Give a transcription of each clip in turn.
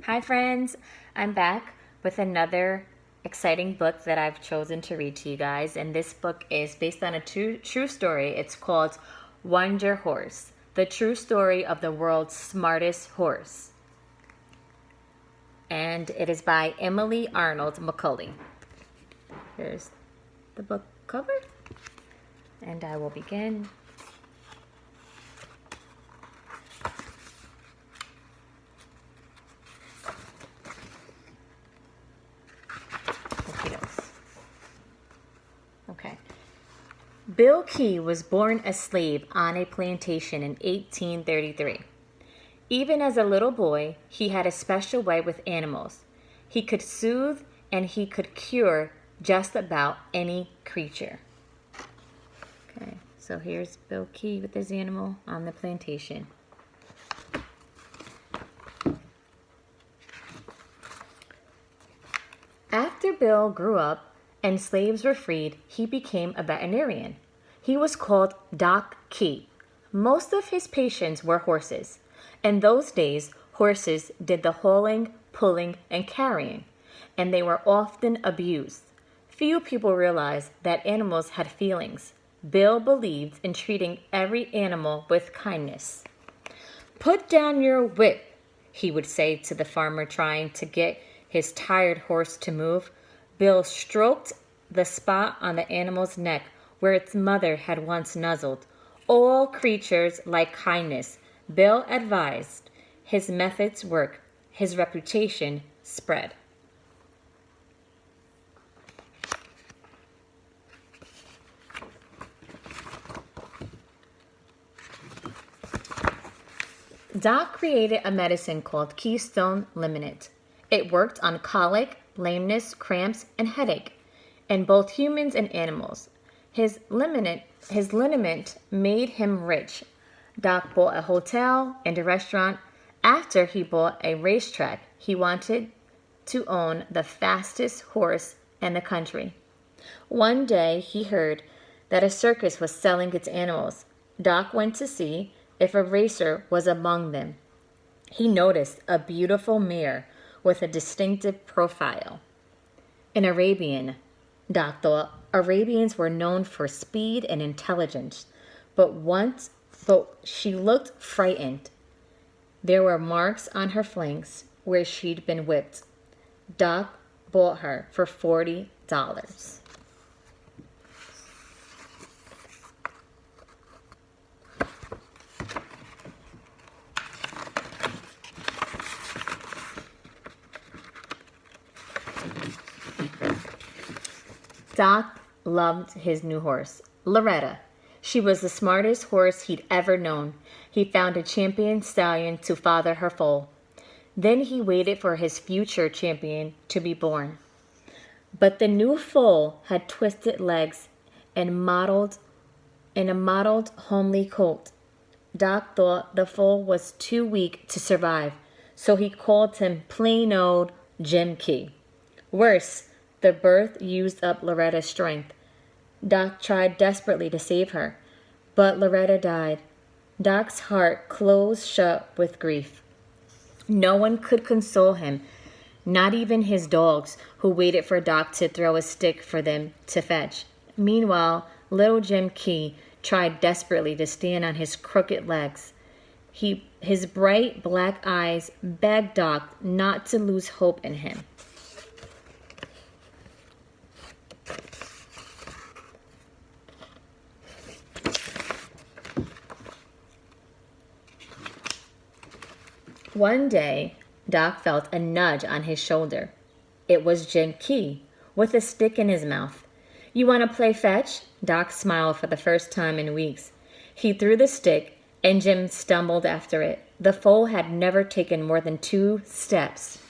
Hi friends, I'm back with another exciting book that I've chosen to read to you guys, and this book is based on a true story. It's called Wonder Horse, the true story of the world's smartest horse. And it is by Emily Arnold McCulley. Here's the book cover, and I will begin. Okay. Bill Key was born a slave on a plantation in 1833. Even as a little boy, he had a special way with animals. He could soothe and he could cure just about any creature. Okay, so here's Bill Key with his animal on the plantation. After Bill grew up and slaves were freed, he became a veterinarian. He was called Doc Key. Most of his patients were horses. In those days, horses did the hauling, pulling, and carrying, and they were often abused. Few people realized that animals had feelings. Bill believed in treating every animal with kindness. "Put down your whip," he would say to the farmer trying to get his tired horse to move. Bill stroked the spot on the animal's neck where its mother had once nuzzled. All creatures like kindness, Bill advised. His methods worked. His reputation spread. Doc created a medicine called Keystone Liniment. It worked on colic, lameness, cramps, and headache in both humans and animals. His liniment made him rich. Doc bought a hotel and a restaurant. After he bought a racetrack, he wanted to own the fastest horse in the country. One day he heard that a circus was selling its animals. Doc went to see if a racer was among them. He noticed a beautiful mare with a distinctive profile. An Arabian, Doc thought. Arabians were known for speed and intelligence, but she looked frightened. There were marks on her flanks where she'd been whipped. Doc bought her for $40. Doc loved his new horse, Loretta. She was the smartest horse he'd ever known. He found a champion stallion to father her foal. Then he waited for his future champion to be born. But the new foal had twisted legs and a mottled, homely coat. Doc thought the foal was too weak to survive, so he called him plain old Jim Key. Worse, the birth used up Loretta's strength. Doc tried desperately to save her, but Loretta died. Doc's heart closed shut with grief. No one could console him, not even his dogs, who waited for Doc to throw a stick for them to fetch. Meanwhile, little Jim Key tried desperately to stand on his crooked legs. His bright black eyes begged Doc not to lose hope in him. One day, Doc felt a nudge on his shoulder. It was Jim Key, with a stick in his mouth. "You want to play fetch?" Doc smiled for the first time in weeks. He threw the stick, and Jim stumbled after it. The foal had never taken more than 2 steps.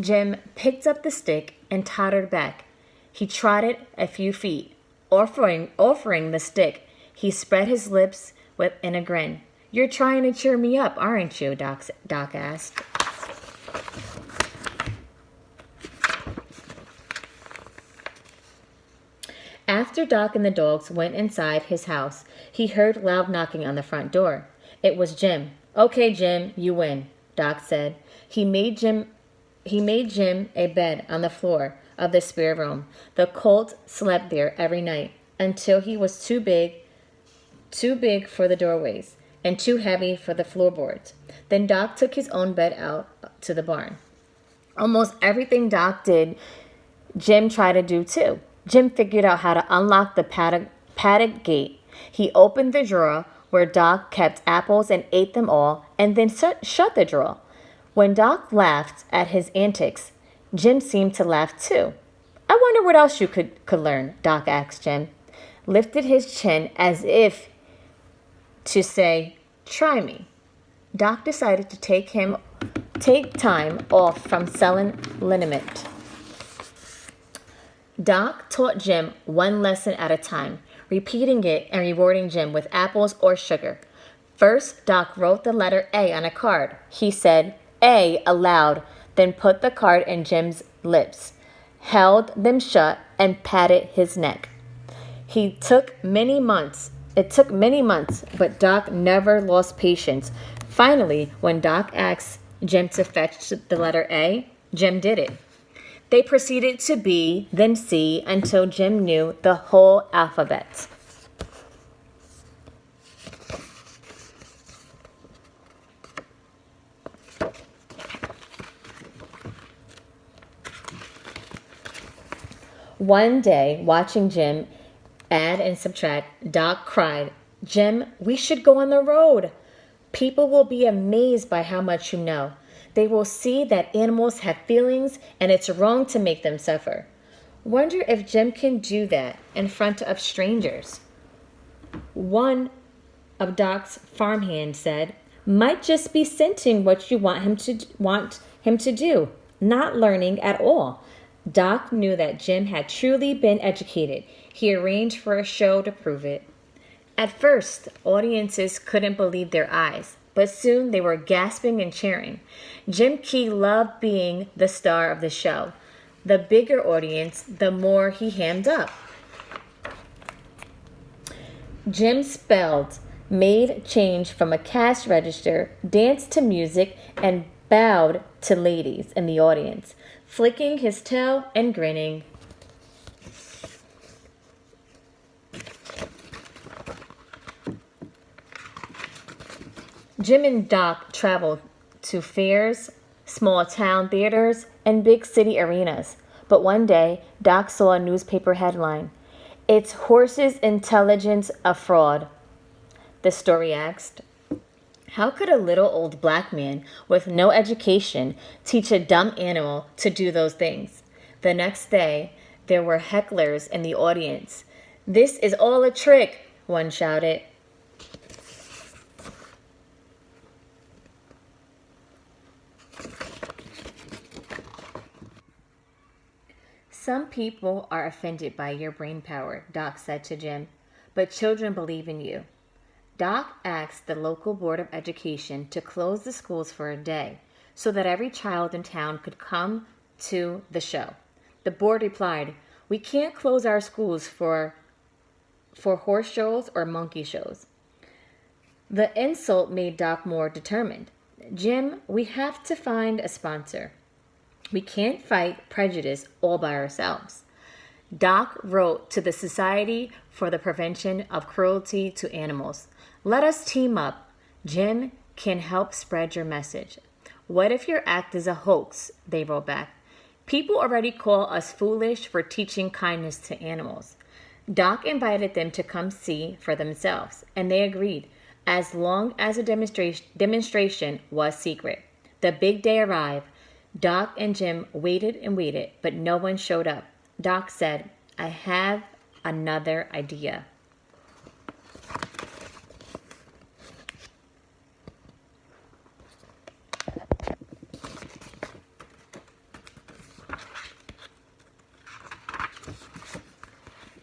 Jim picked up the stick and tottered back. He trotted a few feet. Offering the stick, he spread his lips in a grin. "You're trying to cheer me up, aren't you?" Doc asked. After Doc and the dogs went inside his house, he heard loud knocking on the front door. It was Jim. "Okay, Jim, you win. Doc said. He made Jim a bed on the floor of the spare room. The colt slept there every night until he was too big for the doorways and too heavy for the floorboards. Then Doc took his own bed out to the barn. Almost everything Doc did, Jim tried to do too. Jim figured out how to unlock the paddock gate. He opened the drawer where Doc kept apples and ate them all, and then shut the drawer. When Doc laughed at his antics, Jim seemed to laugh too. I wonder what else you could learn, Doc asked Jim. Lifted his chin as if to say, try me. Doc decided to take time off from selling liniment. Doc taught Jim one lesson at a time, repeating it and rewarding Jim with apples or sugar. First, Doc wrote the letter A on a card. He said, A, aloud, then put the card in Jim's lips, held them shut, and patted his neck. It took many months, but Doc never lost patience. Finally, when Doc asked Jim to fetch the letter A, Jim did it. They proceeded to B, then C, until Jim knew the whole alphabet. One day, watching Jim add and subtract, Doc cried, Jim, we should go on the road. People will be amazed by how much you know. They will see that animals have feelings and it's wrong to make them suffer. Wonder if Jim can do that in front of strangers. One of Doc's farmhands said, might just be scenting what you want him to do, not learning at all. Doc knew that Jim had truly been educated. He arranged for a show to prove it. At first, audiences couldn't believe their eyes, but soon they were gasping and cheering. Jim Key loved being the star of the show. The bigger audience, the more he hammed up. Jim spelled, made change from a cash register, danced to music, and bowed to ladies in the audience, flicking his tail and grinning. Jim and Doc traveled to fairs, small town theaters, and big city arenas. But one day, Doc saw a newspaper headline. It's Horses Intelligence a Fraud. The story asked, how could a little old black man with no education teach a dumb animal to do those things? The next day, there were hecklers in the audience. This is all a trick, one shouted. Some people are offended by your brain power, Doc said to Jim, but children believe in you. Doc asked the local Board of Education to close the schools for a day so that every child in town could come to the show. The board replied, we can't close our schools for horse shows or monkey shows. The insult made Doc more determined. Jim, we have to find a sponsor. We can't fight prejudice all by ourselves. Doc wrote to the Society for the Prevention of Cruelty to Animals. Let us team up. Jim can help spread your message. What if your act is a hoax? They wrote back. People already call us foolish for teaching kindness to animals. Doc invited them to come see for themselves, and they agreed, as long as the demonstration was secret. The big day arrived. Doc and Jim waited and waited, but no one showed up. Doc said, I have another idea.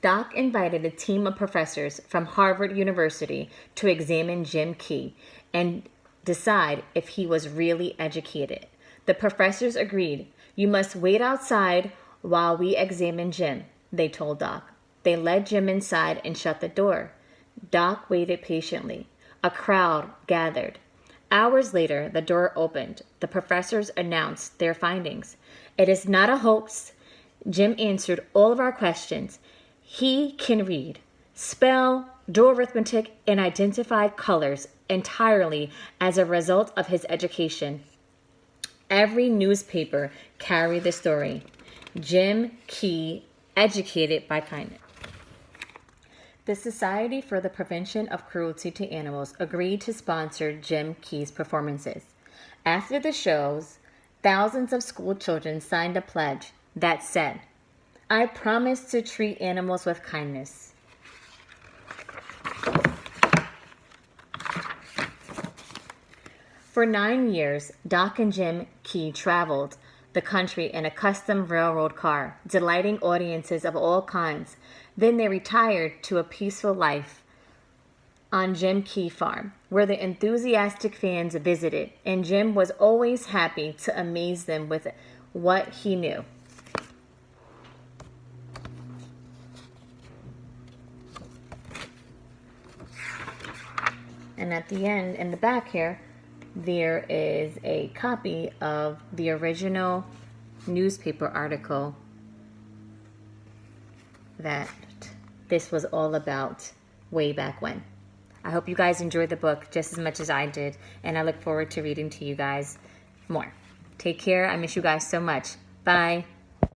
Doc invited a team of professors from Harvard University to examine Jim Key and decide if he was really educated. The professors agreed. You must wait outside while we examine Jim, they told Doc. They led Jim inside and shut the door. Doc waited patiently. A crowd gathered. Hours later, the door opened. The professors announced their findings. "It is not a hoax. Jim answered all of our questions. He can read, spell, do arithmetic, and identify colors entirely as a result of his education." Every newspaper carried the story. Jim Key, educated by kindness. The Society for the Prevention of Cruelty to Animals agreed to sponsor Jim Key's performances. After the shows, thousands of school children signed a pledge that said, "I promise to treat animals with kindness." For 9 years, Doc and Jim Key traveled the country in a custom railroad car, delighting audiences of all kinds. Then they retired to a peaceful life on Jim Key Farm, where the enthusiastic fans visited, and Jim was always happy to amaze them with what he knew. And at the end, in the back here, there is a copy of the original newspaper article that this was all about way back when. I hope you guys enjoyed the book just as much as I did, and I look forward to reading to you guys more. Take care. I miss you guys so much. Bye.